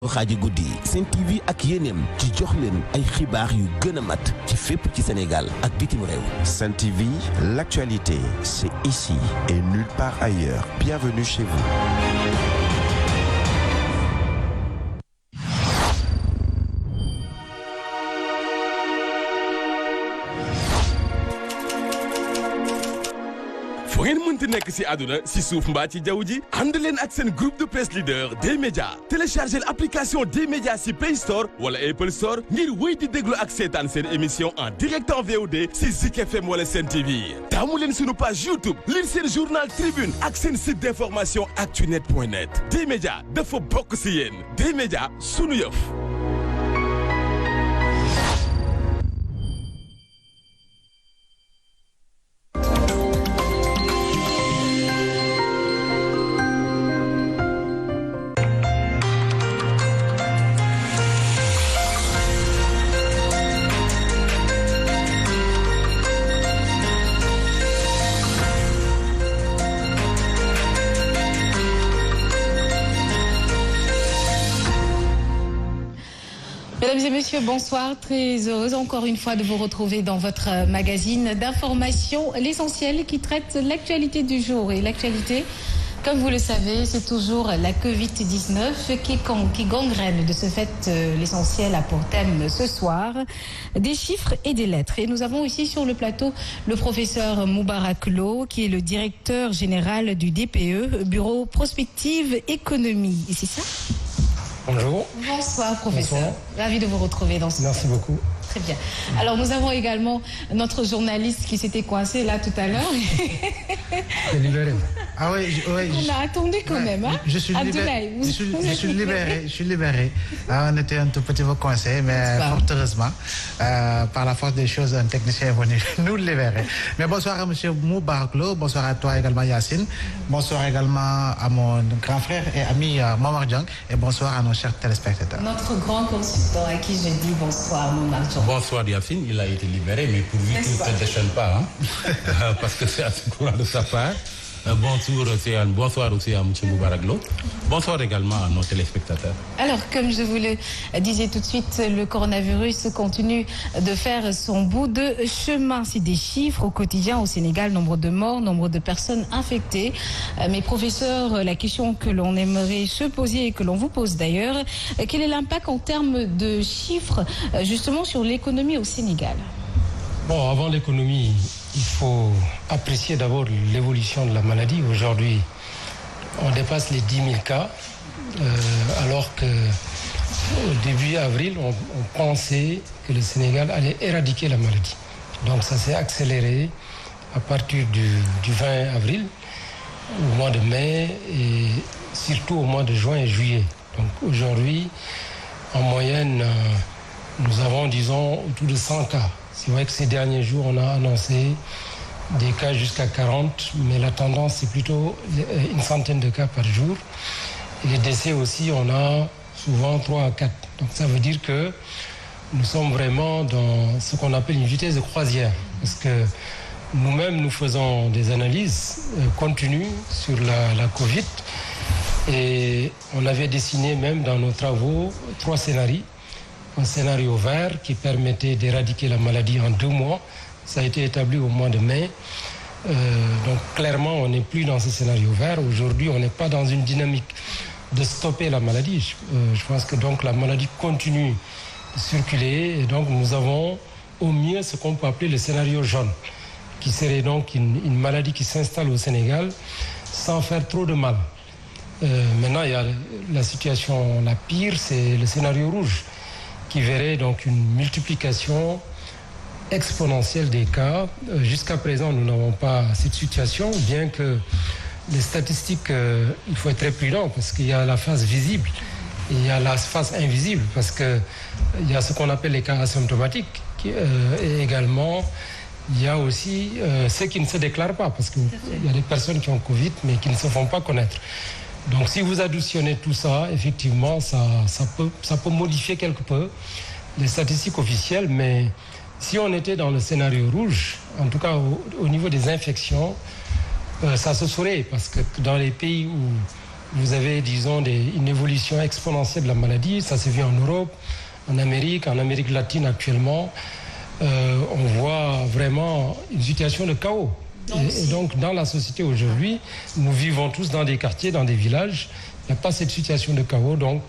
xaaji guddi Sen TV ak yéeneem ci jox leen ay xibaar yu gën a mat ci fépp ci Sénégal ak bitim réew. Sen TV, l'actualité, c'est ici et nulle part ailleurs. Bienvenue chez vous. fu ngeen mënti nekk ci àdduna ci suuf mbaa ci jaww ji ànd leen ak seen groupe de presse leader D-Média téléchargez l'application D-Média ci Play Store wala Apple Store ngir wéy di déglu ak seetaan seen émission en direct en VOD ci Zik FM wala Sen TV taamu leen sunu page YouTube lire seen journal Tribune ak seen site d'information actunet.net D-Média dafa bokk ci yéen D-Média sunu yëf. Mesdames et messieurs, bonsoir. Très heureuse encore une fois de vous retrouver dans votre magazine d'information, l'essentiel qui traite l'actualité du jour. Et l'actualité, comme vous le savez, c'est toujours la Covid-19 qui gangrène. De ce fait, l'essentiel a pour thème ce soir des chiffres et des lettres. Et nous avons ici sur le plateau le professeur Moubarak Lo, qui est le directeur général du DPE, Bureau Prospective Économie. Et c'est ça ? Bonjour. Bonsoir, professeur. Bonsoir. Ravi de vous retrouver dans ce Merci thème. beaucoup. Très bien. Alors, nous avons également notre journaliste qui s'était coincé là tout à l'heure. C'est libéré. Ah oui, On a attendu quand même. Hein? Je suis libéré. Je suis libéré. On était un tout petit peu coincé, mais fort heureusement, par la force des choses, un technicien est venu nous libérer. Mais bonsoir à monsieur Moubarak Lo, bonsoir à toi également Yacine, bonsoir également à mon grand frère et ami Momar Diang, et bonsoir à nos chers téléspectateurs. Notre grand consultant à qui je dis bonsoir, Momar Diang. Bonsoir Yacine, il a été libéré, mais pourvu qu'il ne te déchaîne pas, hein? Parce que c'est assez courant de sa part. Bonsoir aussi à M. Moubarak Lo. Bonsoir également à nos téléspectateurs. Alors, comme je vous le disais tout de suite, le coronavirus continue de faire son bout de chemin. C'est des chiffres au quotidien au Sénégal, nombre de morts, nombre de personnes infectées. Mais professeur, la question que l'on aimerait se poser et que l'on vous pose d'ailleurs, quel est l'impact en termes de chiffres justement sur l'économie au Sénégal? Bon, avant l'économie, il faut apprécier d'abord l'évolution de la maladie. Aujourd'hui, on dépasse les 10 000 cas, alors qu'au début avril, on pensait que le Sénégal allait éradiquer la maladie. Donc ça s'est accéléré à partir du 20 avril, au mois de mai et surtout au mois de juin et juillet. Donc aujourd'hui, en moyenne, nous avons, disons, autour de 100 cas. C'est vrai que ces derniers jours, on a annoncé des cas jusqu'à 40, mais la tendance, c'est plutôt une centaine de cas par jour. Et les décès aussi, on a souvent 3 à 4. Donc ça veut dire que nous sommes vraiment dans ce qu'on appelle une vitesse de croisière. Parce que nous-mêmes, nous faisons des analyses continues sur la Covid. Et on avait dessiné même dans nos travaux 3 scénarios. Un scénario vert qui permettait d'éradiquer la maladie en 2 mois. Ça a été établi au mois de mai. Donc clairement, on n'est plus dans ce scénario vert. Aujourd'hui, on n'est pas dans une dynamique de stopper la maladie. Je pense que donc la maladie continue de circuler. Et donc nous avons au mieux ce qu'on peut appeler le scénario jaune, qui serait donc une maladie qui s'installe au Sénégal sans faire trop de mal. Maintenant, il y a la situation la pire, c'est le scénario rouge, qui verrait donc une multiplication exponentielle des cas. Jusqu'à présent, nous n'avons pas cette situation, bien que les statistiques, il faut être très prudent parce qu'il y a la phase visible et il y a la phase invisible, parce qu'il y a ce qu'on appelle les cas asymptomatiques et également il y a aussi ceux qui ne se déclarent pas, parce qu'il y a des personnes qui ont Covid mais qui ne se font pas connaître. Donc si vous additionnez tout ça, effectivement, ça peut modifier quelque peu les statistiques officielles, mais si on était dans le scénario rouge, en tout cas au niveau des infections, ça se saurait, parce que dans les pays où vous avez, disons, une évolution exponentielle de la maladie. Ça s'est vu en Europe, en Amérique latine actuellement. On voit vraiment une situation de chaos. Et donc, dans la société aujourd'hui, nous vivons tous dans des quartiers, dans des villages. Il n'y a pas cette situation de chaos. Donc,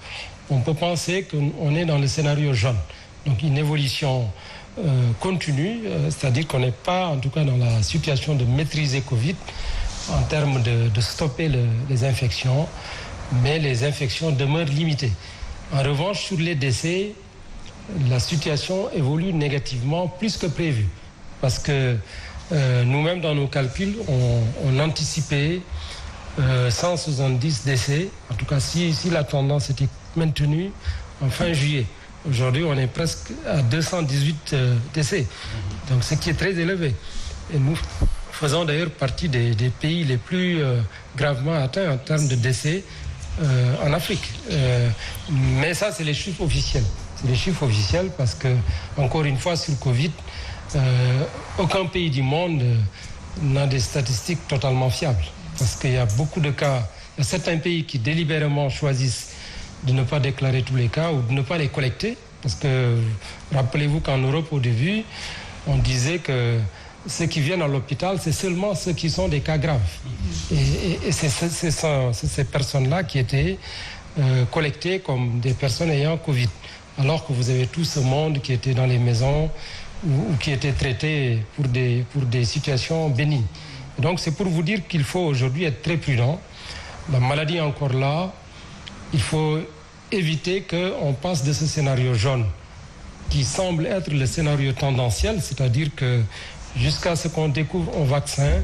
on peut penser qu'on est dans le scénario jaune. Donc, une évolution continue, c'est-à-dire qu'on n'est pas, en tout cas, dans la situation de maîtriser Covid en termes de stopper les infections, mais les infections demeurent limitées. En revanche, sur les décès, la situation évolue négativement plus que prévu. Parce que nous-mêmes, dans nos calculs, on anticipait 170 décès, en tout cas si la tendance était maintenue en fin juillet. Aujourd'hui, on est presque à 218 décès, donc ce qui est très élevé. Et nous faisons d'ailleurs partie des pays les plus gravement atteints en termes de décès en Afrique. Mais ça, c'est les chiffres officiels. C'est les chiffres officiels parce que, encore une fois, sur Covid, aucun pays du monde n'a des statistiques totalement fiables. Parce qu'il y a beaucoup de cas, il y a certains pays qui délibérément choisissent de ne pas déclarer tous les cas ou de ne pas les collecter. Parce que, rappelez-vous qu'en Europe, au début, on disait que ceux qui viennent à l'hôpital, c'est seulement ceux qui sont des cas graves. Et c'est ces personnes-là qui étaient collectées comme des personnes ayant Covid. Alors que vous avez tout ce monde qui était dans les maisons ou qui était traité pour des situations bénignes. Donc c'est pour vous dire qu'il faut aujourd'hui être très prudent. La maladie est encore là. Il faut éviter qu'on passe de ce scénario jaune qui semble être le scénario tendanciel, c'est-à-dire que jusqu'à ce qu'on découvre un vaccin,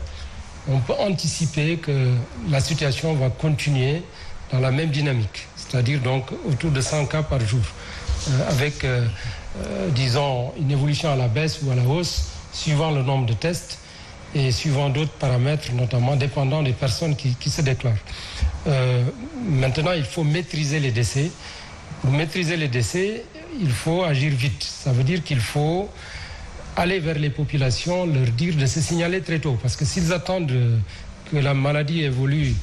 on peut anticiper que la situation va continuer dans la même dynamique, c'est-à-dire donc autour de 100 cas par jour, avec, disons, une évolution à la baisse ou à la hausse, suivant le nombre de tests et suivant d'autres paramètres, notamment dépendant des personnes qui se déclarent. Maintenant, il faut maîtriser les décès. Pour maîtriser les décès, il faut agir vite. Ça veut dire qu'il faut aller vers les populations, leur dire de se signaler très tôt. Parce que s'ils attendent que la maladie évolue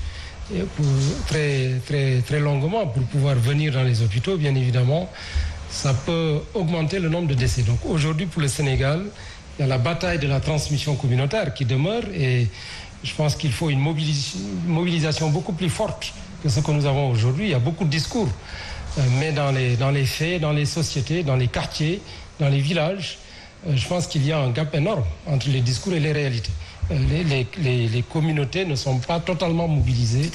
très, très, très longuement pour pouvoir venir dans les hôpitaux, bien évidemment, ça peut augmenter le nombre de décès. Donc aujourd'hui, pour le Sénégal, il y a la bataille de la transmission communautaire qui demeure et je pense qu'il faut une mobilisation beaucoup plus forte que ce que nous avons aujourd'hui. Il y a beaucoup de discours, mais dans les faits, dans les sociétés, dans les quartiers, dans les villages, je pense qu'il y a un gap énorme entre les discours et les réalités. Les communautés ne sont pas totalement mobilisées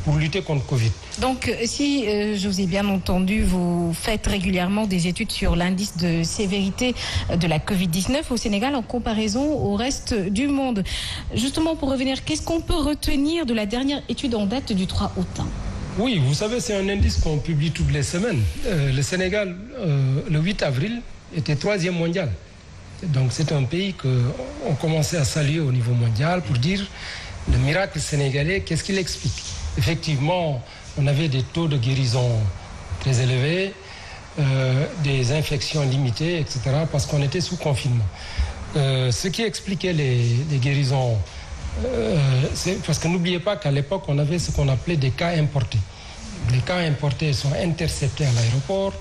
pour lutter contre Covid. Donc, si je vous ai bien entendu, vous faites régulièrement des études sur l'indice de sévérité de la Covid-19 au Sénégal en comparaison au reste du monde. Justement, pour revenir, qu'est-ce qu'on peut retenir de la dernière étude en date du 3 août ? Oui, vous savez, c'est un indice qu'on publie toutes les semaines. Le Sénégal, le 8 avril, était 3e mondial. Donc c'est un pays qu'on commençait à saluer au niveau mondial pour dire le miracle sénégalais, qu'est-ce qu'il explique ? Effectivement, on avait des taux de guérison très élevés, des infections limitées, etc., parce qu'on était sous confinement. Ce qui expliquait les guérisons, c'est parce que n'oubliez pas qu'à l'époque, on avait ce qu'on appelait des cas importés. Les cas importés sont interceptés à l'aéroport,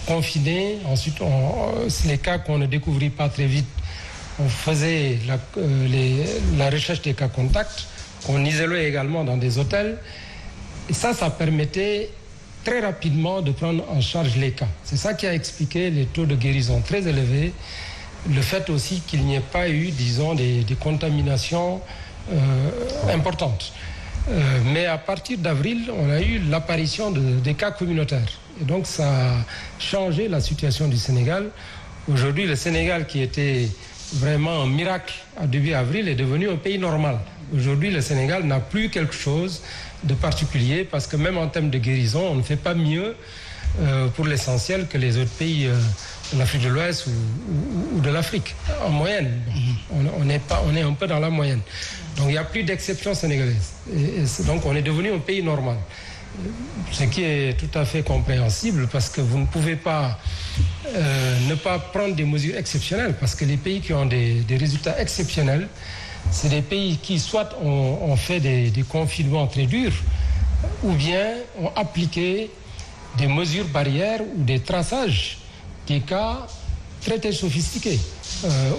confinés. Ensuite, les cas qu'on ne découvrit pas très vite, on faisait la recherche des cas contacts, qu'on isolait également dans des hôtels. Et ça permettait très rapidement de prendre en charge les cas. C'est ça qui a expliqué les taux de guérison très élevés. Le fait aussi qu'il n'y ait pas eu, disons, des contaminations importantes. Mais à partir d'avril, on a eu l'apparition des cas communautaires. Et donc, ça a changé la situation du Sénégal. Aujourd'hui, le Sénégal, qui était vraiment un miracle à début avril, est devenu un pays normal. Aujourd'hui, le Sénégal n'a plus quelque chose de particulier parce que même en termes de guérison, on ne fait pas mieux pour l'essentiel que les autres pays de l'Afrique de l'Ouest ou de l'Afrique, en moyenne. On est un peu dans la moyenne. Donc, il n'y a plus d'exception sénégalaise. Et donc, on est devenu un pays normal. Ce qui est tout à fait compréhensible parce que vous ne pouvez pas ne pas prendre des mesures exceptionnelles parce que les pays qui ont des résultats exceptionnels, c'est des pays qui soit ont fait des confinements très durs, ou bien ont appliqué des mesures barrières ou des traçages des cas très sophistiqués.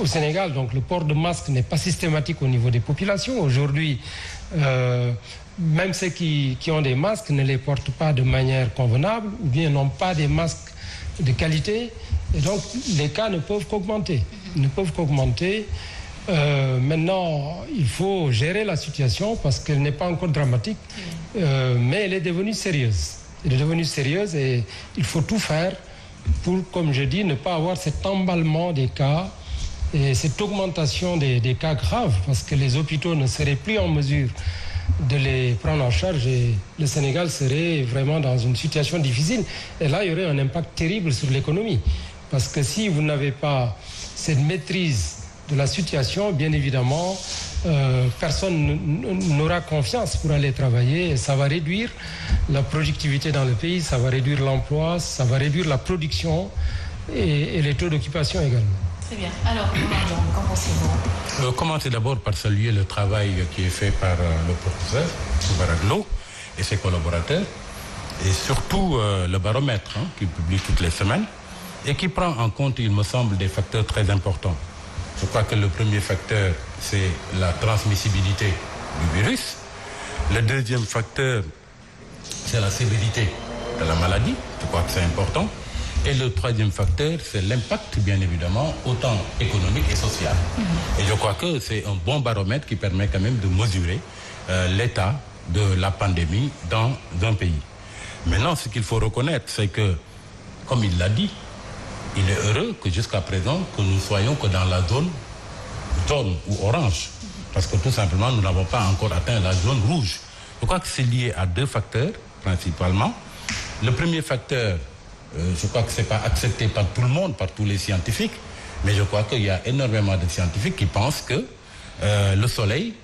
Au Sénégal, donc, le port de masque n'est pas systématique au niveau des populations. Aujourd'hui, même ceux qui ont des masques ne les portent pas de manière convenable ou bien n'ont pas des masques de qualité. Et donc, les cas ne peuvent qu'augmenter. Maintenant, il faut gérer la situation parce qu'elle n'est pas encore dramatique, mais elle est devenue sérieuse. Et il faut tout faire pour, comme je dis, ne pas avoir cet emballement des cas et cette augmentation des cas graves, parce que les hôpitaux ne seraient plus en mesure de les prendre en charge et le Sénégal serait vraiment dans une situation difficile. Et là, il y aurait un impact terrible sur l'économie. Parce que si vous n'avez pas cette maîtrise de la situation, bien évidemment, personne n'aura confiance pour aller travailler et ça va réduire la productivité dans le pays, ça va réduire l'emploi, ça va réduire la production et les taux d'occupation également. Très bien. Alors, qu'en pensez-vous? Commencez d'abord par saluer le travail qui est fait par le professeur Moubarak Lo et ses collaborateurs et surtout le baromètre qu'il publie toutes les semaines et qui prend en compte, il me semble, des facteurs très importants. Je crois que le premier facteur, c'est la transmissibilité du virus. Le deuxième facteur, c'est la sévérité de la maladie. Je crois que c'est important. Et le troisième facteur, c'est l'impact, bien évidemment, autant économique et social. Et je crois que c'est un bon baromètre qui permet quand même de mesurer l'état de la pandémie dans un pays. Maintenant, ce qu'il faut reconnaître, c'est que, comme il l'a dit, il est heureux que jusqu'à présent, que nous soyons que dans la zone jaune ou orange. Parce que tout simplement, nous n'avons pas encore atteint la zone rouge. Je crois que c'est lié à deux facteurs, principalement. Le premier facteur, je crois que ce n'est pas accepté par tout le monde, par tous les scientifiques, mais je crois qu'il y a énormément de scientifiques qui pensent que le soleil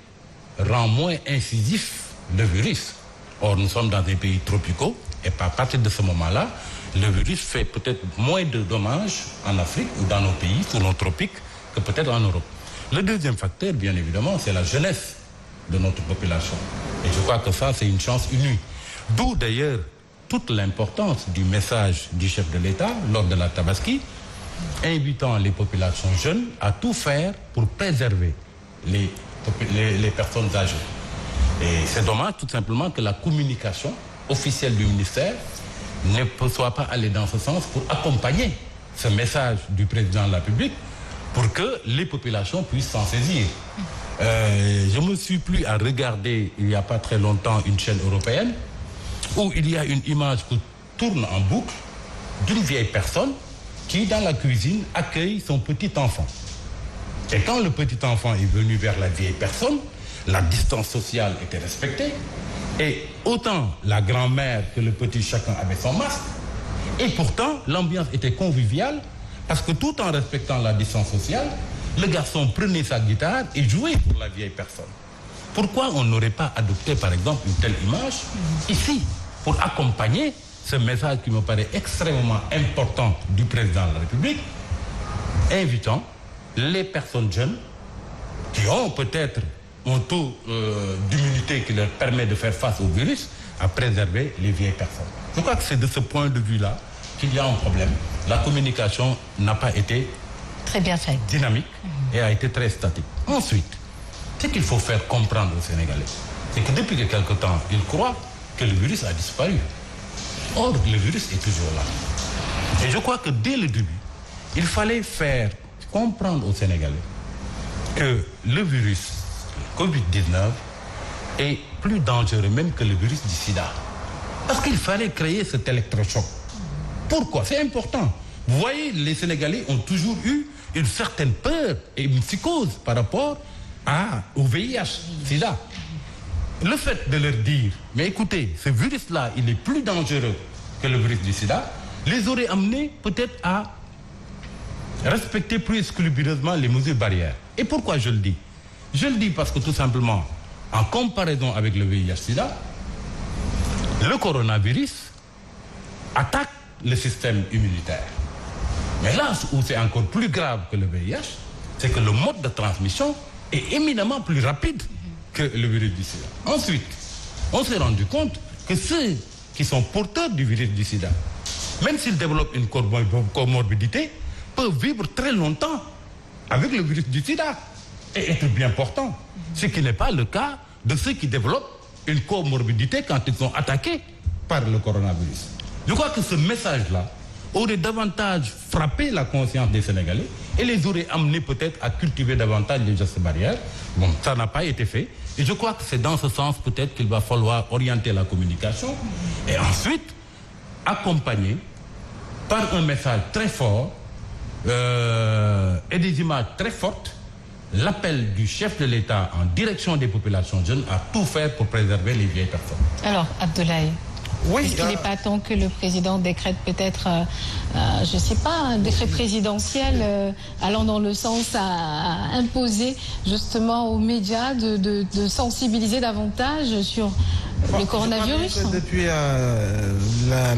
rend moins incisif le virus. Or, nous sommes dans des pays tropicaux, et à partir de ce moment-là, le virus fait peut-être moins de dommages en Afrique ou dans nos pays, sous nos tropiques, que peut-être en Europe. Le deuxième facteur, bien évidemment, c'est la jeunesse de notre population. Et je crois que ça, c'est une chance inouïe. D'où d'ailleurs toute l'importance du message du chef de l'État lors de la Tabaski, invitant les populations jeunes à tout faire pour préserver les personnes âgées. Et c'est dommage tout simplement que la communication officielle du ministère ne soit pas allée dans ce sens pour accompagner ce message du président de la République pour que les populations puissent s'en saisir. Je me suis plu à regarder il n'y a pas très longtemps une chaîne européenne où il y a une image qui tourne en boucle d'une vieille personne qui, dans la cuisine, accueille son petit enfant. Et quand le petit enfant est venu vers la vieille personne, la distance sociale était respectée. Et autant la grand-mère que le petit, chacun avait son masque. Et pourtant, l'ambiance était conviviale parce que tout en respectant la distance sociale, le garçon prenait sa guitare et jouait pour la vieille personne. Pourquoi on n'aurait pas adopté, par exemple, une telle image ici pour accompagner ce message qui me paraît extrêmement important du président de la République, invitant les personnes jeunes qui ont peut-être un taux d'immunité qui leur permet de faire face au virus, à préserver les vieilles personnes. Je crois que c'est de ce point de vue-là qu'il y a un problème. La communication n'a pas été très bien faite, dynamique et a été très statique. Ensuite, ce qu'il faut faire comprendre aux Sénégalais, c'est que depuis quelque temps, ils croient que le virus a disparu. Or, le virus est toujours là. Et je crois que dès le début, il fallait faire comprendre aux Sénégalais que le virus Covid-19 est plus dangereux même que le virus du sida. Parce qu'il fallait créer cet électrochoc. Pourquoi? C'est important. Vous voyez, les Sénégalais ont toujours eu une certaine peur et une psychose par rapport au VIH, sida. Le fait de leur dire, mais écoutez, ce virus-là, il est plus dangereux que le virus du sida, les aurait amenés peut-être à respecter plus scrupuleusement les mesures barrières. Et pourquoi je le dis? Je le dis parce que tout simplement, en comparaison avec le VIH-Sida, le coronavirus attaque le système immunitaire. Mais là où c'est encore plus grave que le VIH, c'est que le mode de transmission est éminemment plus rapide que le virus du sida. Ensuite, on s'est rendu compte que ceux qui sont porteurs du virus du sida, même s'ils développent une comorbidité, peuvent vivre très longtemps avec le virus du sida et être bien portants. Ce qui n'est pas le cas de ceux qui développent une comorbidité quand ils sont attaqués par le coronavirus. Je crois que ce message-là aurait davantage frappé la conscience des Sénégalais et les aurait amenés peut-être à cultiver davantage les gestes barrières. Bon, ça n'a pas été fait. Et je crois que c'est dans ce sens peut-être qu'il va falloir orienter la communication et ensuite accompagner par un message très fort et des images très fortes l'appel du chef de l'État en direction des populations jeunes à tout faire pour préserver les vieilles personnes. Alors, Abdoulaye, Oui, est-ce qu'il n'est pas temps que le président décrète peut-être, je ne sais pas, un décret présidentiel allant dans le sens à imposer justement aux médias de sensibiliser davantage sur le coronavirus? Depuis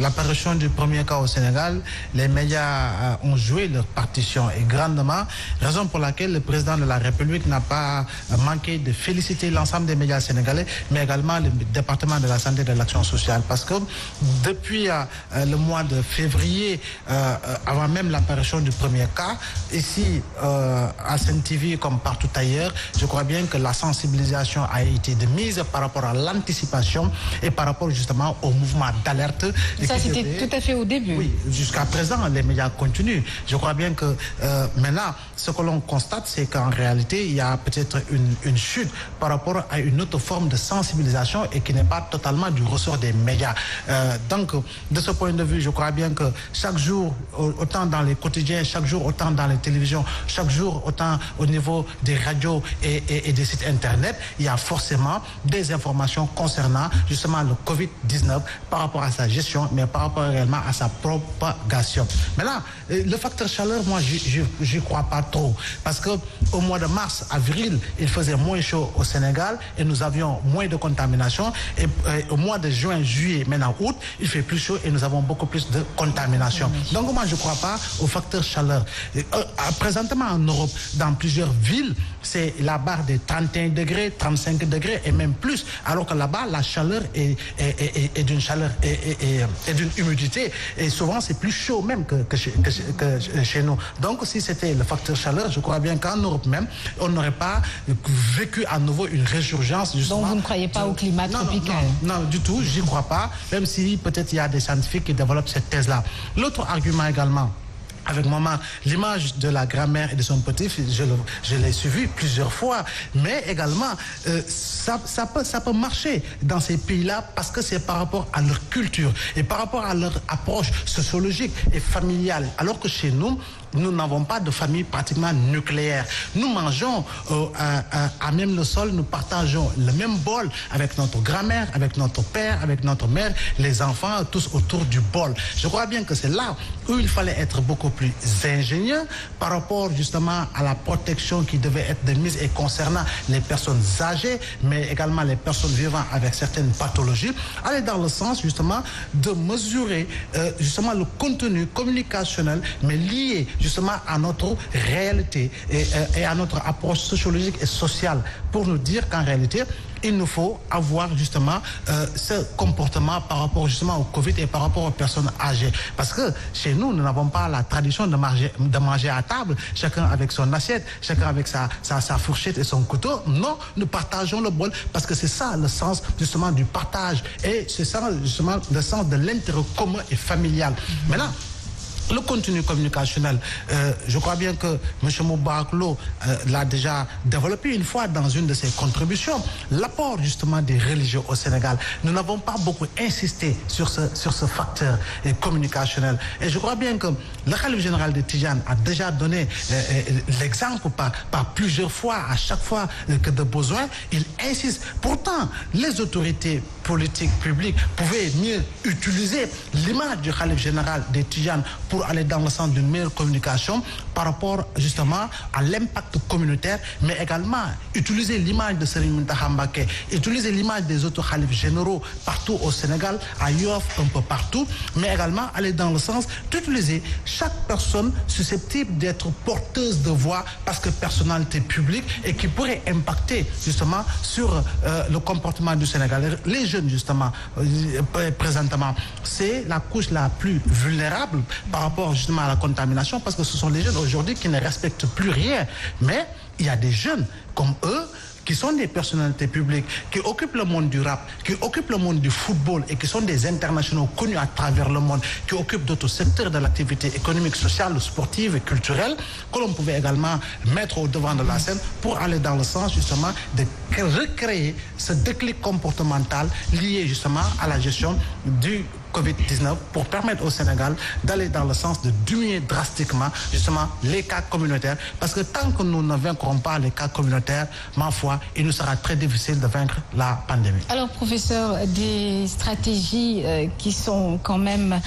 l'apparition du premier cas au Sénégal, les médias ont joué leur partition et grandement, raison pour laquelle le président de la République n'a pas manqué de féliciter l'ensemble des médias sénégalais, mais également le département de la santé et de l'action sociale. Parce que depuis le mois de février, avant même l'apparition du premier cas, ici à Sen TV comme partout ailleurs, je crois bien que la sensibilisation a été de mise par rapport à l'anticipation et par rapport justement au mouvement d'alerte. Ça, c'était tout à fait au début. Oui, jusqu'à présent, les médias continuent. Je crois bien que maintenant, ce que l'on constate, c'est qu'en réalité, il y a peut-être une chute par rapport à une autre forme de sensibilisation et qui n'est pas totalement du ressort des médias. Donc, de ce point de vue, je crois bien que chaque jour, autant dans les quotidiens, chaque jour, autant dans les télévisions, chaque jour, autant au niveau des radios et des sites Internet, il y a forcément des informations concernant justement le Covid-19 par rapport à sa gestion, mais par rapport également à sa propagation. Mais là, le facteur chaleur, moi, j'y crois pas trop. Parce que au mois de mars, avril, il faisait moins chaud au Sénégal et nous avions moins de contamination. Et au mois de juin, juillet, maintenant août, il fait plus chaud et nous avons beaucoup plus de contamination. Donc moi, je ne crois pas au facteur chaleur. Présentement en Europe, dans plusieurs villes, c'est la barre des 31 degrés, 35 degrés et même plus. Alors que là-bas, la chaleur est d'une chaleur et d'une humidité. Et souvent, c'est plus chaud même que chez nous. Donc, si c'était le facteur chaleur, je crois bien qu'en Europe même, on n'aurait pas vécu à nouveau une résurgence. Justement. Donc, vous ne croyez pas au climat tropical? Non, du tout, j'y crois pas. Même si peut-être il y a des scientifiques qui développent cette thèse-là. L'autre argument également, avec maman, l'image de la grand-mère et de son petit-fils, je l'ai suivi plusieurs fois, mais également, ça peut marcher dans ces pays-là parce que c'est par rapport à leur culture et par rapport à leur approche sociologique et familiale. Alors que chez nous, nous n'avons pas de famille pratiquement nucléaire. Nous mangeons à même le sol, nous partageons le même bol avec notre grand-mère, avec notre père, avec notre mère, les enfants, tous autour du bol. Je crois bien que c'est là où il fallait être beaucoup plus ingénieux par rapport justement à la protection qui devait être de mise et concernant les personnes âgées, mais également les personnes vivant avec certaines pathologies, aller dans le sens justement de mesurer justement le contenu communicationnel, mais lié justement à notre réalité et à notre approche sociologique et sociale pour nous dire qu'en réalité, il nous faut avoir justement ce comportement par rapport justement au Covid et par rapport aux personnes âgées. Parce que chez nous, nous n'avons pas la tradition de manger à table, chacun avec son assiette, chacun avec sa fourchette et son couteau. Non, nous partageons le bol parce que c'est ça le sens justement du partage et c'est ça justement le sens de l'intérêt commun et familial. Maintenant, le contenu communicationnel, je crois bien que M. Moubaklo l'a déjà développé une fois dans une de ses contributions. L'apport justement des religieux au Sénégal. Nous n'avons pas beaucoup insisté sur ce facteur communicationnel. Et je crois bien que le khalife général de Tidjane a déjà donné l'exemple par plusieurs fois, à chaque fois que de besoin, il insiste. Pourtant, les autorités politiques publiques pouvaient mieux utiliser l'image du khalife général de Tidjane pour aller dans le sens d'une meilleure communication par rapport justement à l'impact communautaire, mais également utiliser l'image de Serigne Mountakha Mbacké, utiliser l'image des autres khalifes généraux partout au Sénégal, à Yoff, un peu partout, mais également aller dans le sens d'utiliser chaque personne susceptible d'être porteuse de voix parce que personnalité publique et qui pourrait impacter justement sur le comportement du Sénégal. Les jeunes jeunes, justement, présentement, c'est la couche la plus vulnérable par rapport, justement, à la contamination, parce que ce sont les jeunes aujourd'hui qui ne respectent plus rien. Mais il y a des jeunes comme eux qui sont des personnalités publiques, qui occupent le monde du rap, qui occupent le monde du football et qui sont des internationaux connus à travers le monde, qui occupent d'autres secteurs de l'activité économique, sociale, sportive et culturelle, que l'on pouvait également mettre au devant de la scène pour aller dans le sens justement de recréer ce déclic comportemental lié justement à la gestion du Covid-19 pour permettre au Sénégal d'aller dans le sens de diminuer drastiquement justement les cas communautaires, parce que tant que nous ne vaincrons pas les cas communautaires, ma foi, il nous sera très difficile de vaincre la pandémie. Alors, professeur, des stratégies qui sont quand même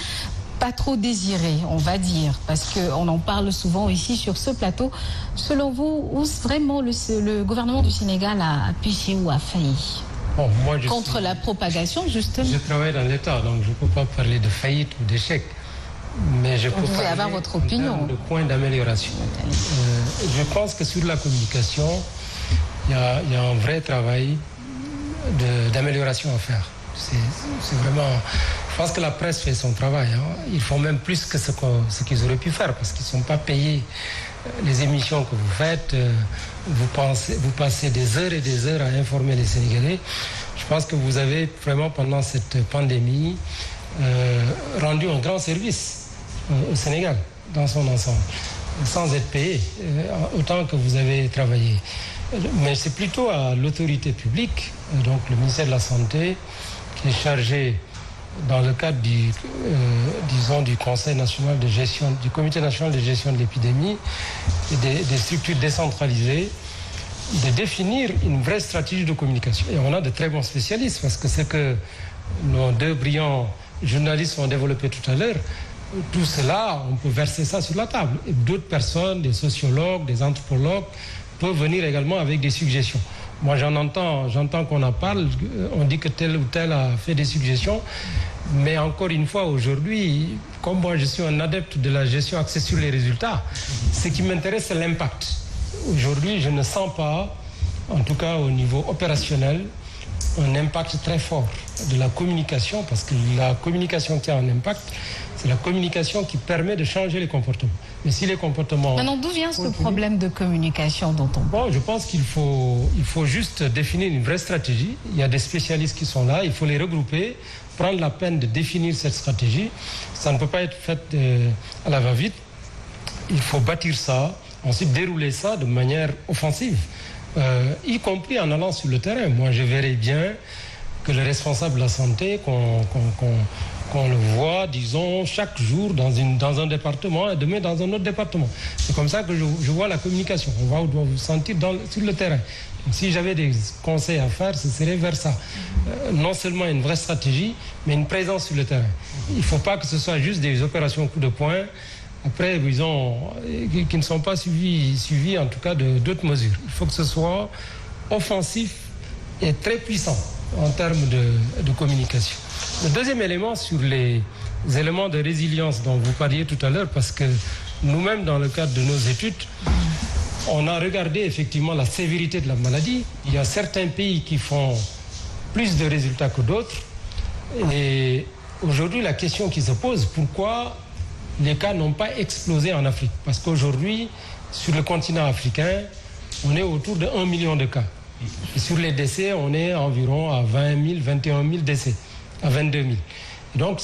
pas trop désirées, on va dire, parce qu'on en parle souvent ici sur ce plateau. Selon vous, où vraiment le gouvernement du Sénégal a péché ou a failli? Bon, moi, contre la propagation, justement. Je travaille dans l'État, donc je ne peux pas parler de faillite ou d'échec. Mais je peux parler avoir votre opinion. de points d'amélioration. Je pense que sur la communication, il y a un vrai travail d'amélioration à faire. C'est vraiment... Je pense que la presse fait son travail. Ils font même plus que ce qu'ils auraient pu faire, parce qu'ils ne sont pas payés. Les émissions que vous faites, vous passez des heures et des heures à informer les Sénégalais. Je pense que vous avez vraiment, pendant cette pandémie, rendu un grand service au Sénégal, dans son ensemble, sans être payé, autant que vous avez travaillé. Mais c'est plutôt à l'autorité publique, donc le ministère de la Santé, qui est chargé, dans le cadre du Conseil national de gestion, du Comité national de gestion de l'épidémie et des structures décentralisées, de définir une vraie stratégie de communication. Et on a de très bons spécialistes, parce que ce que nos deux brillants journalistes ont développé tout à l'heure, tout cela, on peut verser ça sur la table. Et d'autres personnes, des sociologues, des anthropologues, peuvent venir également avec des suggestions. Moi, j'entends qu'on en parle, on dit que tel ou tel a fait des suggestions, mais encore une fois, aujourd'hui, comme moi je suis un adepte de la gestion axée sur les résultats, ce qui m'intéresse, c'est l'impact. Aujourd'hui, je ne sens pas, en tout cas au niveau opérationnel, un impact très fort de la communication, parce que la communication qui a un impact, c'est la communication qui permet de changer les comportements. Mais si les comportements... Maintenant, d'où vient ce problème de communication dont on parle? Bon, je pense qu'il faut juste définir une vraie stratégie. Il y a des spécialistes qui sont là, il faut les regrouper, prendre la peine de définir cette stratégie. Ça ne peut pas être fait à la va-vite. Il faut bâtir ça, ensuite dérouler ça de manière offensive, y compris en allant sur le terrain. Moi, je verrais bien que le responsable de la santé, qu'on le voit, disons, chaque jour dans un département et demain dans un autre département. C'est comme ça que je vois la communication. On doit vous sentir sur le terrain. Donc, si j'avais des conseils à faire, ce serait vers ça. Non seulement une vraie stratégie, mais une présence sur le terrain. Il ne faut pas que ce soit juste des opérations coup de poing, après, qui ne sont pas suivies en tout cas d'autres mesures. Il faut que ce soit offensif et très puissant en termes de communication. Le deuxième élément, sur les éléments de résilience dont vous parliez tout à l'heure, parce que nous-mêmes, dans le cadre de nos études, on a regardé effectivement la sévérité de la maladie. Il y a certains pays qui font plus de résultats que d'autres. Et aujourd'hui, la question qui se pose, pourquoi les cas n'ont pas explosé en Afrique? Parce qu'aujourd'hui, sur le continent africain, on est autour de 1 million de cas. Et sur les décès, on est environ à 20 000, 21 000 décès, à 22 000. Et donc,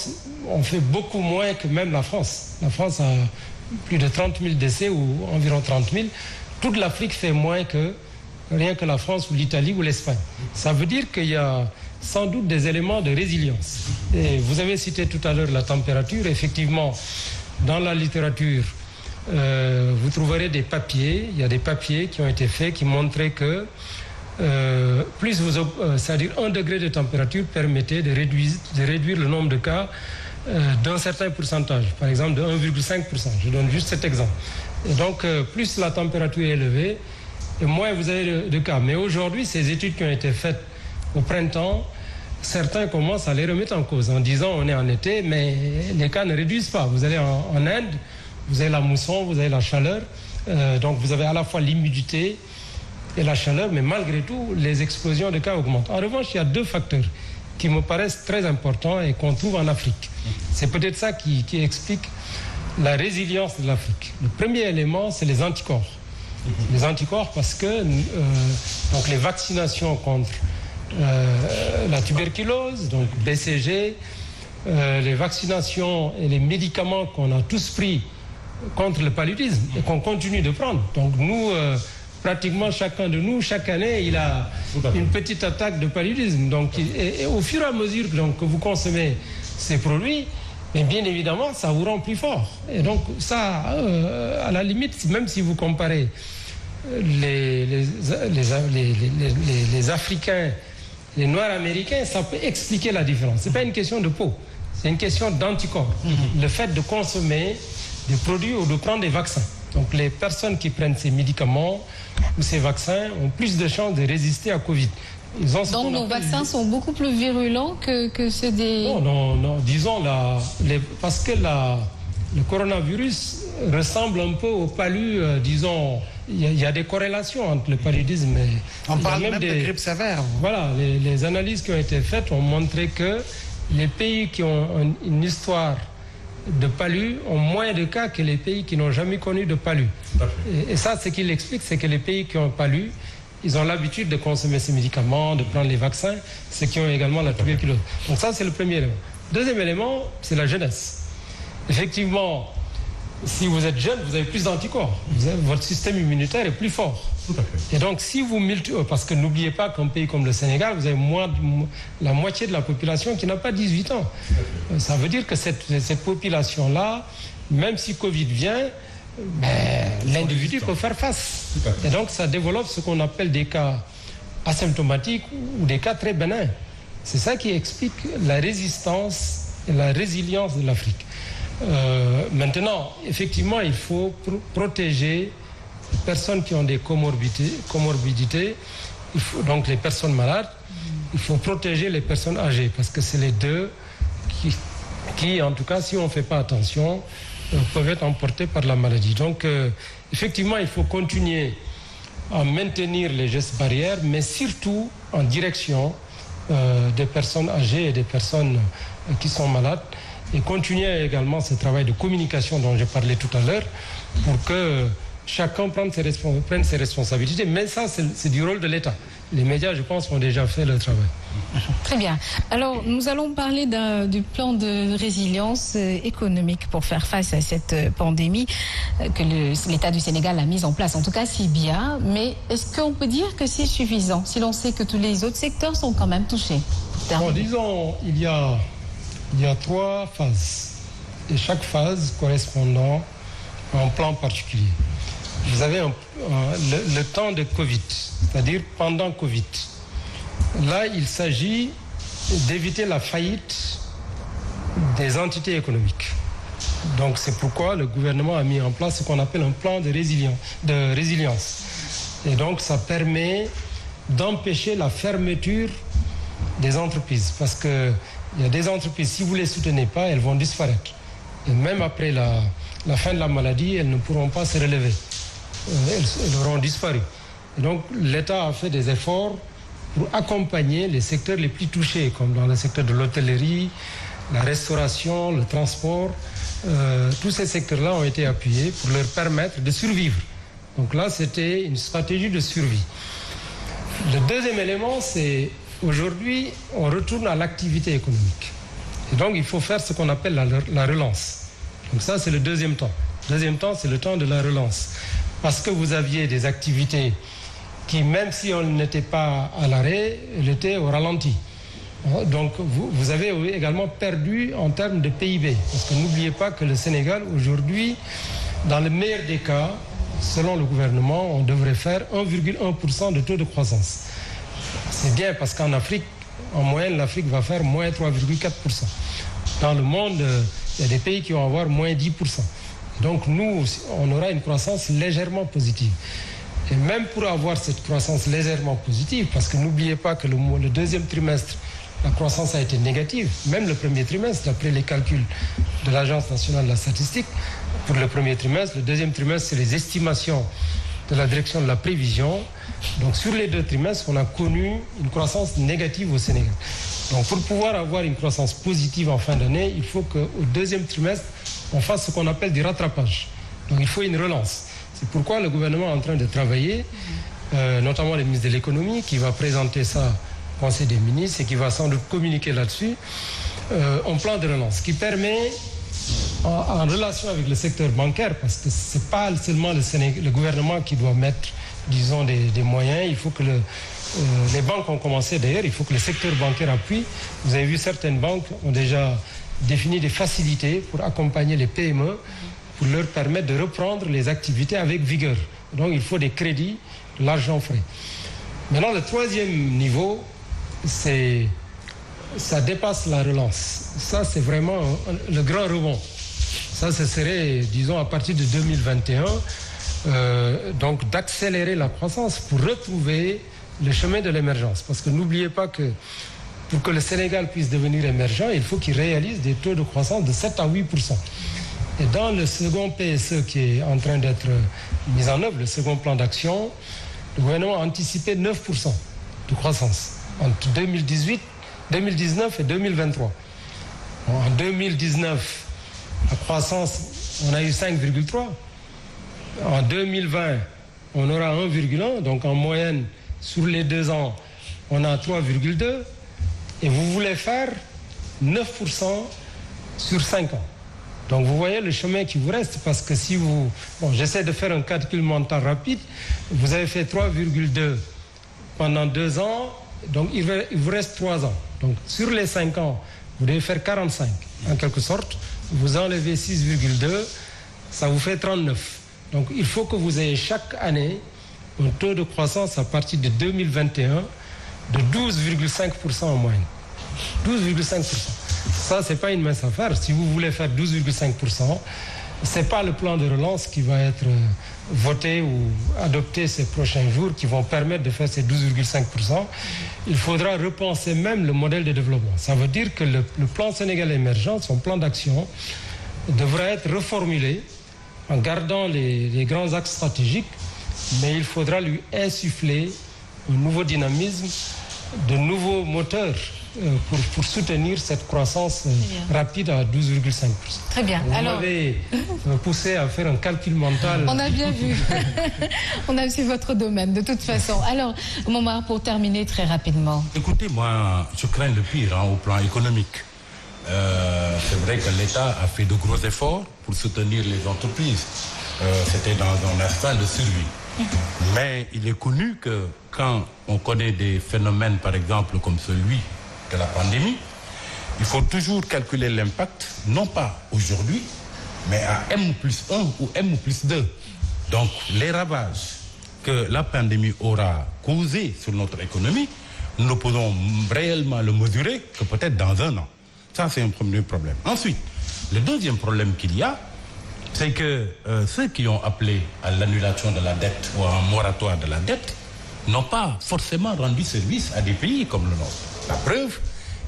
on fait beaucoup moins que même la France. La France a plus de 30 000 décès, ou environ 30 000. Toute l'Afrique fait moins que rien que la France ou l'Italie ou l'Espagne. Ça veut dire qu'il y a sans doute des éléments de résilience. Et vous avez cité tout à l'heure la température. Effectivement, dans la littérature, vous trouverez des papiers. Il y a des papiers qui ont été faits qui montraient que c'est-à-dire 1 degré de température permettait de réduire le nombre de cas d'un certain pourcentage, par exemple de 1,5%. Je donne juste cet exemple. Et donc, plus la température est élevée, et moins vous avez de cas. Mais aujourd'hui, ces études qui ont été faites au printemps, certains commencent à les remettre en cause en disant on est en été, mais les cas ne réduisent pas. Vous allez en Inde, vous avez la mousson, vous avez la chaleur, donc vous avez à la fois l'humidité et la chaleur, mais malgré tout, les explosions de cas augmentent. En revanche, il y a 2 facteurs qui me paraissent très importants et qu'on trouve en Afrique. C'est peut-être ça qui explique la résilience de l'Afrique. Le premier élément, c'est les anticorps. Les anticorps parce que donc les vaccinations contre la tuberculose, donc BCG, les vaccinations et les médicaments qu'on a tous pris contre le paludisme et qu'on continue de prendre. Donc nous, pratiquement chacun de nous, chaque année, il a une petite attaque de paludisme. Donc, et au fur et à mesure que vous consommez ces produits, mais bien évidemment, ça vous rend plus fort. Et donc ça, à la limite, même si vous comparez les Africains, les Noirs américains, ça peut expliquer la différence. Ce n'est pas une question de peau, c'est une question d'anticorps. Le fait de consommer des produits ou de prendre des vaccins. Donc les personnes qui prennent ces médicaments ou ces vaccins ont plus de chances de résister à Covid. Donc nos vaccins sont beaucoup plus virulents que ceux des... Non, disons, parce que le coronavirus ressemble un peu au palu, disons, il y a des corrélations entre le paludisme et... On parle même de grippe sévère. Voilà, les analyses qui ont été faites ont montré que les pays qui ont une histoire de palu ont moins de cas que les pays qui n'ont jamais connu de palu. Et ça, ce qui l'explique, c'est que les pays qui ont palu, ils ont l'habitude de consommer ces médicaments, de prendre les vaccins, ceux qui ont également la tuberculose. Donc ça, c'est le premier élément. Deuxième élément, c'est la jeunesse. Effectivement, si vous êtes jeune, vous avez plus d'anticorps. Votre système immunitaire est plus fort. Tout à fait. Et donc, si vous multipliez, parce que n'oubliez pas qu'un pays comme le Sénégal, vous avez la moitié de la population qui n'a pas 18 ans. Ça veut dire que cette population-là, même si Covid vient, l'individu peut faire face. Et donc, ça développe ce qu'on appelle des cas asymptomatiques ou des cas très bénins. C'est ça qui explique la résistance et la résilience de l'Afrique. Maintenant, effectivement, il faut protéger les personnes qui ont des comorbidités, donc les personnes malades. Il faut protéger les personnes âgées parce que c'est les deux qui, en tout cas, si on ne fait pas attention, peuvent être emportés par la maladie. Donc, effectivement, il faut continuer à maintenir les gestes barrières, mais surtout en direction des personnes âgées et des personnes qui sont malades, et continuer également ce travail de communication dont j'ai parlé tout à l'heure pour que chacun prenne ses responsabilités. Mais ça, c'est du rôle de l'État. Les médias, je pense, ont déjà fait le travail. Très bien. Alors, nous allons parler du plan de résilience économique pour faire face à cette pandémie que l'État du Sénégal a mise en place. En tout cas, c'est bien. Mais est-ce qu'on peut dire que c'est suffisant si l'on sait que tous les autres secteurs sont quand même touchés? Bon, disons, il y a 3 phases. Et chaque phase correspondant à un plan particulier. Vous avez le temps de Covid, c'est-à-dire pendant Covid. Là, il s'agit d'éviter la faillite des entités économiques. Donc, c'est pourquoi le gouvernement a mis en place ce qu'on appelle un plan de résilience. Et donc, ça permet d'empêcher la fermeture des entreprises. Parce qu'il y a des entreprises, si vous ne les soutenez pas, elles vont disparaître. Et même après la fin de la maladie, elles ne pourront pas se relever. Elles auront disparu. Et donc, l'État a fait des efforts pour accompagner les secteurs les plus touchés, comme dans le secteur de l'hôtellerie, la restauration, le transport. Tous ces secteurs-là ont été appuyés pour leur permettre de survivre. Donc là, c'était une stratégie de survie. Le deuxième élément, c'est aujourd'hui, on retourne à l'activité économique. Et donc, il faut faire ce qu'on appelle la relance. Donc ça, c'est le deuxième temps. Le deuxième temps, c'est le temps de la relance. Parce que vous aviez des activités qui, même si on n'était pas à l'arrêt, elles étaient au ralenti. Donc, vous avez également perdu en termes de PIB. Parce que n'oubliez pas que le Sénégal, aujourd'hui, dans le meilleur des cas, selon le gouvernement, on devrait faire 1,1% de taux de croissance. C'est bien parce qu'en Afrique, en moyenne, l'Afrique va faire moins 3,4%. Dans le monde, il y a des pays qui vont avoir moins 10%. Donc nous, on aura une croissance légèrement positive. Et même pour avoir cette croissance légèrement positive, parce que n'oubliez pas que le deuxième trimestre, la croissance a été négative, même le premier trimestre, d'après les calculs de l'Agence nationale de la statistique, pour le premier trimestre. Le deuxième trimestre, c'est les estimations de la direction de la prévision. Donc sur les 2 trimestres, on a connu une croissance négative au Sénégal. Donc pour pouvoir avoir une croissance positive en fin d'année, il faut qu'au deuxième trimestre, on fasse ce qu'on appelle du rattrapage. Donc il faut une relance. C'est pourquoi le gouvernement est en train de travailler, notamment le ministre de l'économie, qui va présenter ça au Conseil des ministres et qui va sans doute communiquer là-dessus, un plan de relance qui permet, en relation avec le secteur bancaire, parce que ce n'est pas seulement le gouvernement qui doit mettre, disons, des moyens, il faut que les banques ont commencé d'ailleurs, il faut que le secteur bancaire appuie. Vous avez vu, certaines banques ont déjà défini des facilités pour accompagner les PME, pour leur permettre de reprendre les activités avec vigueur. Donc il faut des crédits, de l'argent frais. Maintenant, le troisième niveau, ça dépasse la relance. Ça, c'est vraiment le grand rebond. Ça, ce serait, disons, à partir de 2021, donc d'accélérer la croissance pour retrouver le chemin de l'émergence. Parce que n'oubliez pas que pour que le Sénégal puisse devenir émergent, il faut qu'il réalise des taux de croissance de 7 à 8%. Et dans le second PSE qui est en train d'être mis en œuvre, le second plan d'action, le gouvernement a anticipé 9% de croissance entre 2019 et 2023. En 2019, la croissance, on a eu 5,3. En 2020, on aura 1,1. Donc en moyenne, sur les 2 ans, on a 3,2. Et vous voulez faire 9% sur 5 ans. Donc vous voyez le chemin qui vous reste, parce que si vous... Bon, j'essaie de faire un calcul mental rapide. Vous avez fait 3,2 pendant 2 ans, donc il vous reste 3 ans. Donc sur les 5 ans, vous devez faire 45, en quelque sorte. Vous enlevez 6,2, ça vous fait 39. Donc il faut que vous ayez chaque année un taux de croissance à partir de 2021 de 12,5% en moyenne. 12,5%. Ça, ce n'est pas une mince affaire. Si vous voulez faire 12,5%, ce n'est pas le plan de relance qui va être voté ou adopté ces prochains jours qui vont permettre de faire ces 12,5%. Il faudra repenser même le modèle de développement. Ça veut dire que le plan Sénégal émergent, son plan d'action, devra être reformulé en gardant les grands axes stratégiques, mais il faudra lui insuffler un nouveau dynamisme, de nouveaux moteurs pour soutenir cette croissance rapide à 12,5%. Très bien. Vous m'avez poussé à faire un calcul mental. On a bien vu. C'est votre domaine, de toute façon. Alors, Momar, pour terminer très rapidement. Écoutez, moi, je crains le pire au plan économique. C'est vrai que l'État a fait de gros efforts pour soutenir les entreprises. C'était dans un instant de survie. Mais il est connu que quand on connaît des phénomènes, par exemple, comme celui de la pandémie, il faut toujours calculer l'impact, non pas aujourd'hui, mais à M+1 ou M+2. Donc, les ravages que la pandémie aura causés sur notre économie, nous ne pouvons réellement le mesurer que peut-être dans 1 an. Ça, c'est un premier problème. Ensuite, le deuxième problème qu'il y a, c'est que ceux qui ont appelé à l'annulation de la dette ou à un moratoire de la dette n'ont pas forcément rendu service à des pays comme le nôtre. La preuve,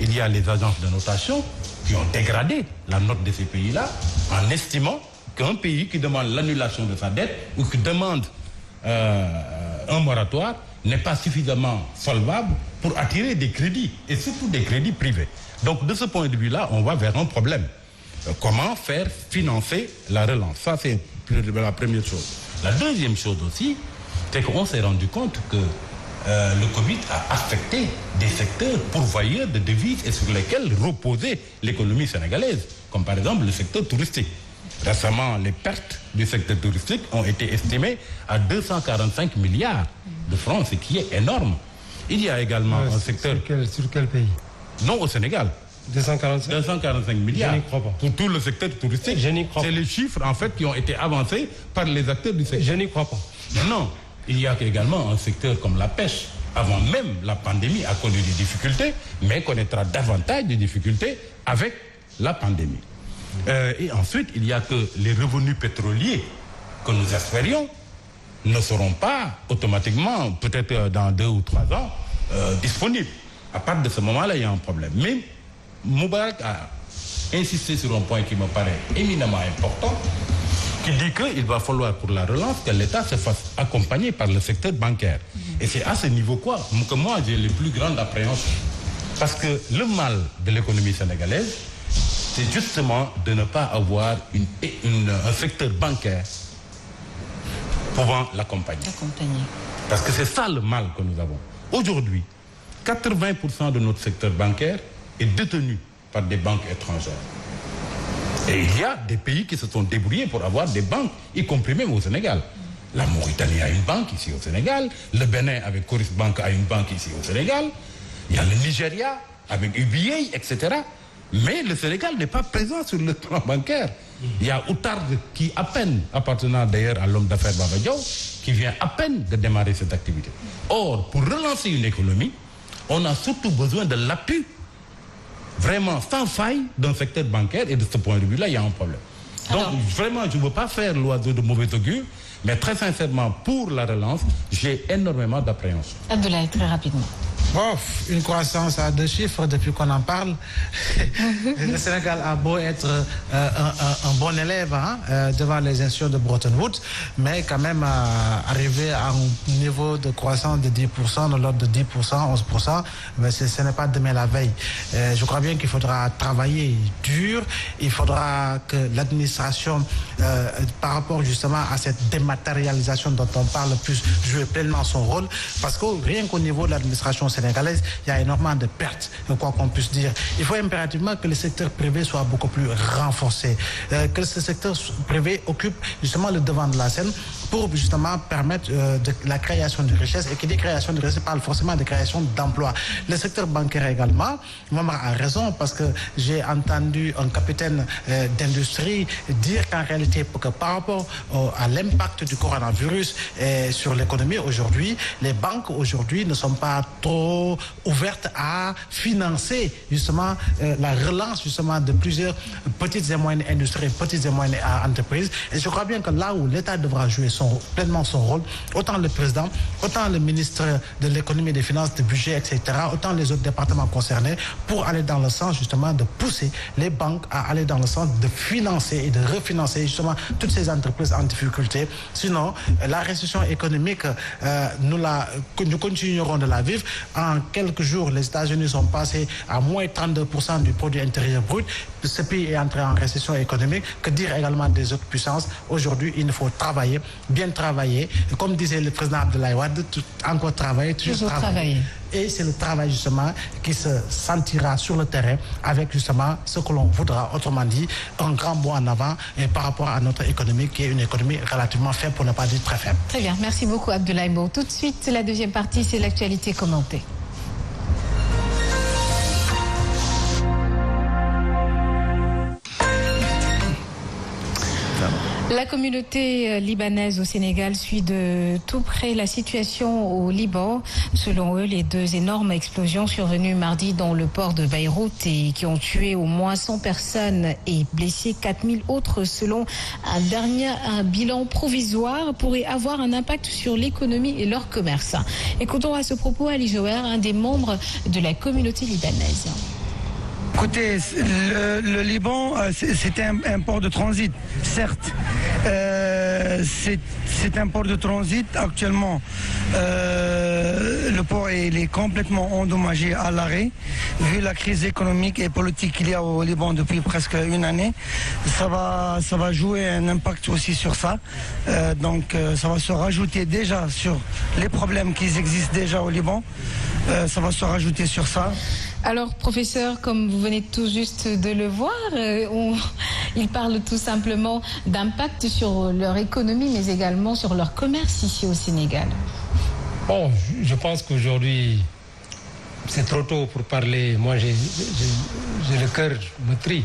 il y a les agences de notation qui ont dégradé la note de ces pays-là en estimant qu'un pays qui demande l'annulation de sa dette ou qui demande un moratoire n'est pas suffisamment solvable pour attirer des crédits, et surtout des crédits privés. Donc de ce point de vue-là, on va vers un problème. Comment faire financer la relance? Ça, c'est la première chose. La deuxième chose aussi, c'est qu'on s'est rendu compte que le Covid a affecté des secteurs pourvoyeurs de devises et sur lesquels reposait l'économie sénégalaise, comme par exemple le secteur touristique. Récemment, les pertes du secteur touristique ont été estimées à 245 milliards de francs, ce qui est énorme. Il y a également un secteur... Sur quel pays? Non, au Sénégal. 245 milliards. Je n'y crois pas. Pour tout le secteur touristique. Je n'y crois pas. C'est les chiffres, en fait, qui ont été avancés par les acteurs du secteur. Je n'y crois pas. Non. Il y a également un secteur comme la pêche. Avant même la pandémie a connu des difficultés, mais connaîtra davantage de difficultés avec la pandémie. Et ensuite, il y a que les revenus pétroliers que nous espérions ne seront pas automatiquement, peut-être dans 2 ou 3 ans, disponibles. À partir de ce moment-là, il y a un problème. Mais Moubarak a insisté sur un point qui me paraît éminemment important, qui dit qu'il va falloir pour la relance que l'État se fasse accompagner par le secteur bancaire. Et c'est à ce niveau que moi j'ai les plus grandes appréhensions. Parce que le mal de l'économie sénégalaise, c'est justement de ne pas avoir un secteur bancaire pouvant l'accompagner. Parce que c'est ça le mal que nous avons. Aujourd'hui, 80% de notre secteur bancaire est détenu par des banques étrangères. Et il y a des pays qui se sont débrouillés pour avoir des banques, y compris même au Sénégal. La Mauritanie a une banque ici au Sénégal. Le Bénin avec Coris Bank a une banque ici au Sénégal. Il y a le Nigeria avec UBA, etc. Mais le Sénégal n'est pas présent sur le plan bancaire. Il y a Outarde qui à peine, appartenant d'ailleurs à l'homme d'affaires Baba Diaw, qui vient à peine de démarrer cette activité. Or, pour relancer une économie, on a surtout besoin de l'appui vraiment sans faille d'un secteur bancaire, et de ce point de vue-là, il y a un problème. Alors, donc vraiment, je ne veux pas faire l'oiseau de mauvais augure, mais très sincèrement, pour la relance, j'ai énormément d'appréhension. Abdoulaye, très rapidement. Une croissance à 2 chiffres depuis qu'on en parle. Le Sénégal a beau être un bon élève devant les institutions de Bretton Woods, mais quand même arriver à un niveau de croissance de 10%, de l'ordre de 10%, 11%, mais ce n'est pas demain la veille. Je crois bien qu'il faudra travailler dur, il faudra que l'administration, par rapport justement à cette dématérialisation dont on parle, puisse jouer pleinement son rôle, parce que rien qu'au niveau de l'administration sénégalaise, il y a énormément de pertes, quoi qu'on puisse dire. Il faut impérativement que le secteur privé soit beaucoup plus renforcé, que ce secteur privé occupe justement le devant de la scène pour justement permettre de la création de richesses, et qui dit création de richesses parle forcément de création d'emplois. Le secteur bancaire également, Momar a raison, parce que j'ai entendu un capitaine d'industrie dire qu'en réalité, que par rapport à l'impact du coronavirus sur l'économie aujourd'hui, les banques aujourd'hui ne sont pas trop ouvertes à financer justement la relance justement de plusieurs petites et moyennes industries, petites et moyennes entreprises. Et je crois bien que là où l'État devra jouer pleinement son rôle, autant le président, autant le ministre de l'économie, des finances, du budget, etc., autant les autres départements concernés, pour aller dans le sens justement de pousser les banques à aller dans le sens de financer et de refinancer justement toutes ces entreprises en difficulté. Sinon, la récession économique, nous continuerons de la vivre. En quelques jours, les États-Unis sont passés à moins 32% du produit intérieur brut. Ce pays est entré en récession économique. Que dire également des autres puissances? Aujourd'hui, il faut travailler, bien travailler. Comme disait le président Abdoulaye Wade, encore travailler, toujours travailler. Et c'est le travail justement qui se sentira sur le terrain avec justement ce que l'on voudra, autrement dit, un grand bond en avant par rapport à notre économie qui est une économie relativement faible, pour ne pas dire très faible. Très bien, merci beaucoup Abdoulaye Mbow. Tout de suite, la deuxième partie, c'est l'actualité commentée. La communauté libanaise au Sénégal suit de tout près la situation au Liban. Selon eux, les 2 énormes explosions survenues mardi dans le port de Beyrouth et qui ont tué au moins 100 personnes et blessé 4000 autres, selon un bilan provisoire, pourraient avoir un impact sur l'économie et leur commerce. Écoutons à ce propos Ali Joher, un des membres de la communauté libanaise. Écoutez, le Liban, c'est un port de transit, certes. C'est un port de transit. Actuellement, le port est complètement endommagé à l'arrêt. Vu la crise économique et politique qu'il y a au Liban depuis presque une année, ça va jouer un impact aussi sur ça. Donc ça va se rajouter déjà sur les problèmes qui existent déjà au Liban. Ça va se rajouter sur ça. Alors, professeur, comme vous venez tout juste de le voir, ils parlent tout simplement d'impact sur leur économie, mais également sur leur commerce ici au Sénégal. Bon, je pense qu'aujourd'hui, c'est trop tôt pour parler. Moi, j'ai le cœur me trie.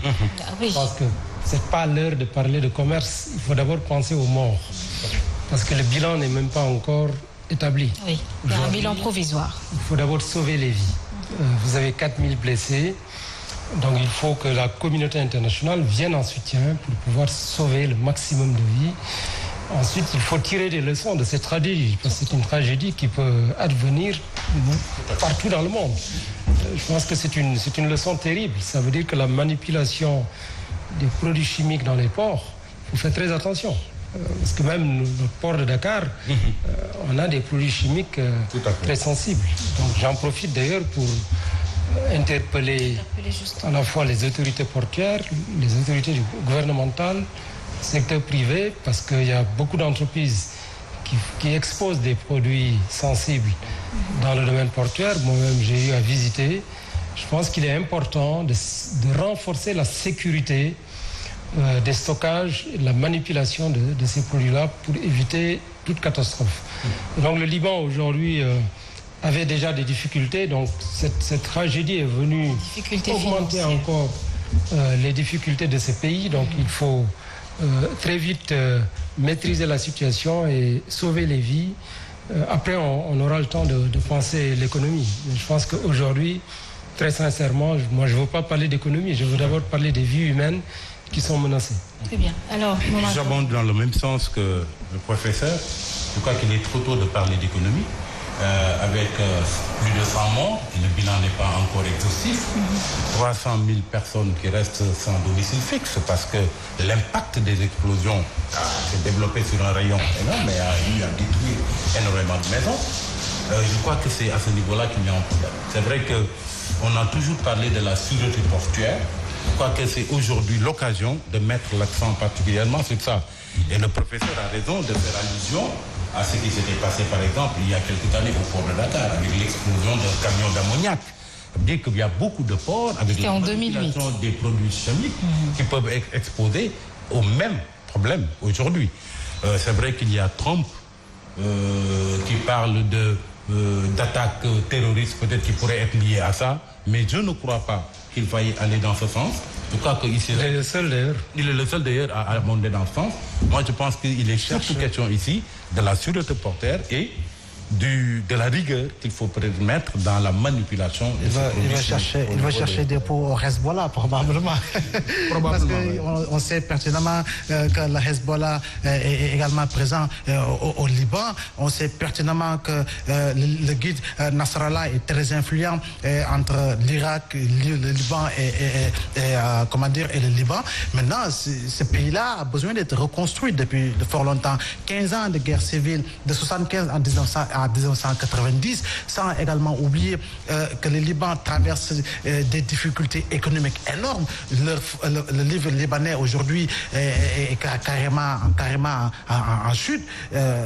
Oui. Je pense que ce n'est pas l'heure de parler de commerce. Il faut d'abord penser aux morts. Parce que le bilan n'est même pas encore établi. Oui, il y a un bilan provisoire. Il faut d'abord sauver les vies. Vous avez 4000 blessés, donc il faut que la communauté internationale vienne en soutien pour pouvoir sauver le maximum de vies. Ensuite, il faut tirer des leçons de cette tragédie, parce que c'est une tragédie qui peut advenir partout dans le monde. Je pense que c'est une leçon terrible. Ça veut dire que la manipulation des produits chimiques dans les ports, il faut faire très attention. Parce que même notre port de Dakar, on a des produits chimiques très sensibles. Donc j'en profite d'ailleurs pour interpeller à la fois les autorités portuaires, les autorités gouvernementales, le secteur privé, parce qu'il y a beaucoup d'entreprises qui exposent des produits sensibles dans le domaine portuaire. Moi-même, j'ai eu à visiter. Je pense qu'il est important de renforcer la sécurité des stockages et de la manipulation de ces produits-là pour éviter toute catastrophe. Donc le Liban aujourd'hui avait déjà des difficultés, donc cette tragédie est venue augmenter encore les difficultés de ces pays. Donc il faut très vite maîtriser la situation et sauver les vies. Après, on aura le temps de penser l'économie. Mais je pense qu'aujourd'hui, très sincèrement, moi je ne veux pas parler d'économie, je veux d'abord parler des vies humaines qui sont menacées. Très bien. Alors, j'abonde dans le même sens que le professeur. Je crois qu'il est trop tôt de parler d'économie. Avec plus de 100 morts, le bilan n'est pas encore exhaustif. 300 000 personnes qui restent sans domicile fixe parce que l'impact des explosions s'est développé sur un rayon énorme et a eu à détruire énormément de maisons. Je crois que c'est à ce niveau-là qu'il y a un problème. C'est vrai qu'on a toujours parlé de la sûreté portuaire. Je crois que c'est aujourd'hui l'occasion de mettre l'accent particulièrement sur ça. Et le professeur a raison de faire allusion à ce qui s'était passé, par exemple, il y a quelques années au port de Dakar, avec l'explosion d'un camion d'ammoniac. Ça veut dire qu'il y a beaucoup de ports avec la manipulation des produits chimiques qui peuvent être exposés au même problème aujourd'hui. C'est vrai qu'il y a Trump qui parle d'attaques terroristes, peut-être qui pourraient être liées à ça, mais je ne crois pas qu'il faille aller dans ce sens. Je crois qu'il est le seul d'ailleurs. Il est le seul d'ailleurs à abonder dans ce sens. Moi, je pense qu'il est surtout question ici de la sûreté portuaire et de la rigueur qu'il faut mettre dans la manipulation. Il va chercher des pots au Hezbollah, probablement. Parce qu'on sait pertinemment que le Hezbollah est également présent au Liban. On sait pertinemment que le guide Nasrallah est très influent entre l'Irak, le Liban et le Liban. Maintenant, ce pays-là a besoin d'être reconstruit depuis fort longtemps. 15 ans de guerre civile, de 1975 à 1990, sans également oublier que le Liban traverse des difficultés économiques énormes. Le livre libanais aujourd'hui est carrément en chute,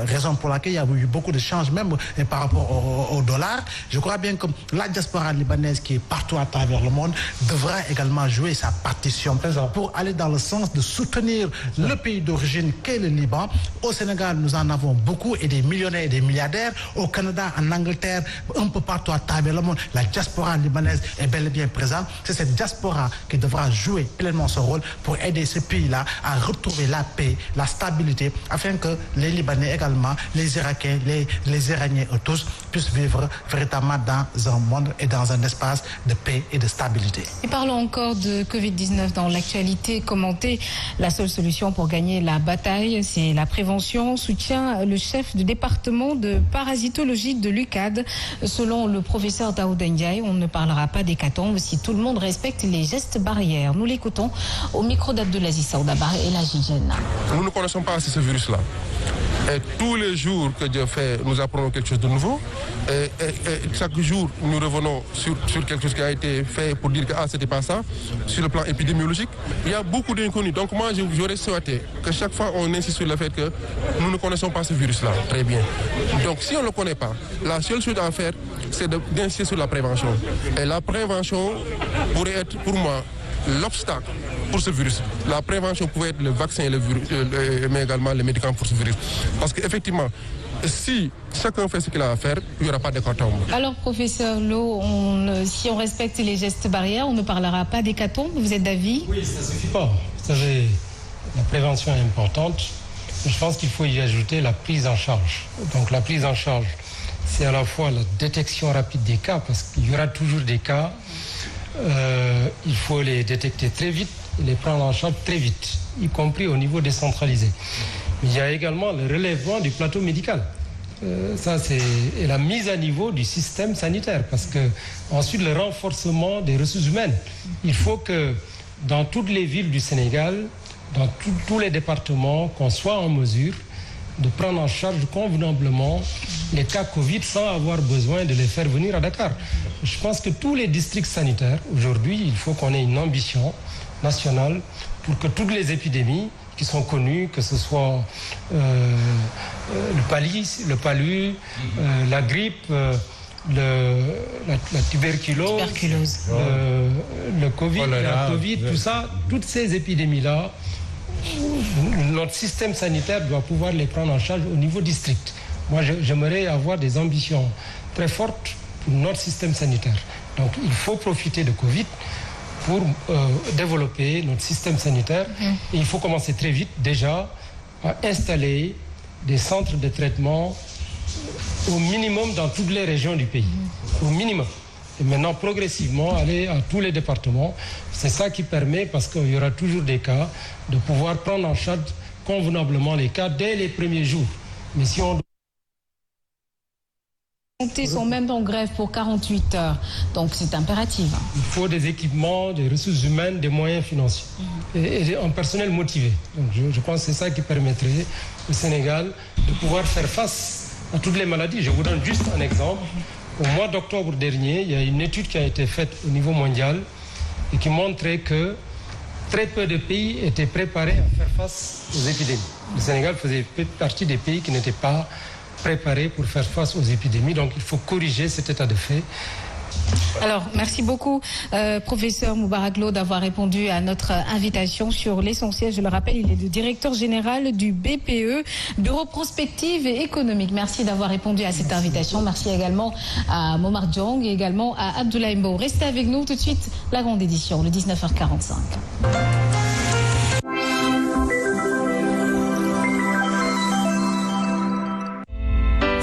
raison pour laquelle il y a eu beaucoup de changements même par rapport au dollar. Je crois bien que la diaspora libanaise qui est partout à travers le monde devra également jouer sa partition pour aller dans le sens de soutenir le pays d'origine qu'est le Liban. Au Sénégal, nous en avons beaucoup et des millionnaires et des milliardaires. Au Canada, en Angleterre, un peu partout à travers le monde, la diaspora libanaise est bel et bien présente. C'est cette diaspora qui devra jouer pleinement son rôle pour aider ces pays-là à retrouver la paix, la stabilité, afin que les Libanais également, les Irakiens, les Iraniens et tous puissent vivre véritablement dans un monde et dans un espace de paix et de stabilité. Et parlons encore de Covid-19 dans l'actualité commentée. La seule solution pour gagner la bataille, c'est la prévention, soutient le chef du département de parasitologie de l'UCAD. Selon le professeur Daouda Ndiaye, on ne parlera pas d'hécatombe si tout le monde respecte les gestes barrières. Nous l'écoutons au micro d'Abdoulaziz Saoudabar et la Gigène. Nous ne connaissons pas assez ce virus-là. Et tous les jours que Dieu fait, nous apprenons quelque chose de nouveau. Et chaque jour, nous revenons sur quelque chose qui a été fait pour dire que c'était pas ça, sur le plan épidémiologique. Il y a beaucoup d'inconnus. Donc moi, j'aurais souhaité que chaque fois, on insiste sur le fait que nous ne connaissons pas ce virus-là. Très bien. Donc si on ne le connaît pas, la seule chose à faire, c'est d'insister sur la prévention. Et la prévention pourrait être, pour moi, l'obstacle pour ce virus. La prévention pouvait être le vaccin et le virus, mais également les médicaments pour ce virus. Parce qu'effectivement, si chacun fait ce qu'il a à faire, il n'y aura pas d'hécatombe. Alors, professeur Lo, si on respecte les gestes barrières, on ne parlera pas d'hécatombe. Vous êtes d'avis? Oui, ça ne suffit pas. Vous savez, la prévention est importante. Je pense qu'il faut y ajouter la prise en charge. Donc la prise en charge, c'est à la fois la détection rapide des cas, parce qu'il y aura toujours des cas. Il faut les détecter très vite et les prendre en charge très vite, y compris au niveau décentralisé. Il y a également le relèvement du plateau médical. Ça, c'est la mise à niveau du système sanitaire, parce que ensuite le renforcement des ressources humaines. Il faut que dans toutes les villes du Sénégal, dans tous les départements, qu'on soit en mesure de prendre en charge convenablement les cas Covid sans avoir besoin de les faire venir à Dakar. Je pense que tous les districts sanitaires, aujourd'hui, il faut qu'on ait une ambition nationale pour que toutes les épidémies qui sont connues, que ce soit le palu, la grippe, la tuberculose, le Covid, la Covid, tout ça, toutes ces épidémies-là, notre système sanitaire doit pouvoir les prendre en charge au niveau district. Moi, j'aimerais avoir des ambitions très fortes pour notre système sanitaire. Donc, il faut profiter de Covid pour développer notre système sanitaire. Et il faut commencer très vite, déjà, à installer des centres de traitement au minimum dans toutes les régions du pays. Au minimum. Et maintenant, progressivement, aller à tous les départements. C'est ça qui permet, parce qu'il y aura toujours des cas, de pouvoir prendre en charge convenablement les cas dès les premiers jours. Mais si on sont même en grève pour 48 heures, donc c'est impératif. Il faut des équipements, des ressources humaines, des moyens financiers et un personnel motivé. Donc je pense que c'est ça qui permettrait au Sénégal de pouvoir faire face à toutes les maladies. Je vous donne juste un exemple. Au mois d'octobre dernier, il y a une étude qui a été faite au niveau mondial et qui montrait que très peu de pays étaient préparés à faire face aux épidémies. Le Sénégal faisait partie des pays qui n'étaient pas préparés pour faire face aux épidémies. Donc il faut corriger cet état de fait. Alors, merci beaucoup, professeur Moubarak Lo, d'avoir répondu à notre invitation sur l'essentiel. Je le rappelle, il est le directeur général du BPE, Bureau Prospective et Économique. Merci d'avoir répondu à cette invitation. Merci également à Momar Diong et également à Abdoulaye Mbow. Restez avec nous tout de suite, la grande édition, le 19h45.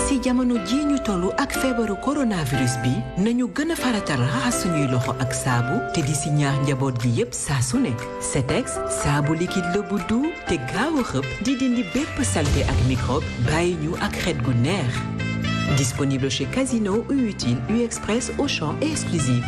ci jamono ji ñu tollu ak feebaru coronavirus bi nañu gëna faratal raxas suñuy loxo ak saabu te di ci ñaax njaboot gi yépp saa su nekk Cetex saabu liquide la bu du te gaaw a xëpp di dindi bépp saleté ak microbe bàyyi ñu ak xet gu neex disponible chez Casino, U-Utile, U-Express, Auchan et Exclusive.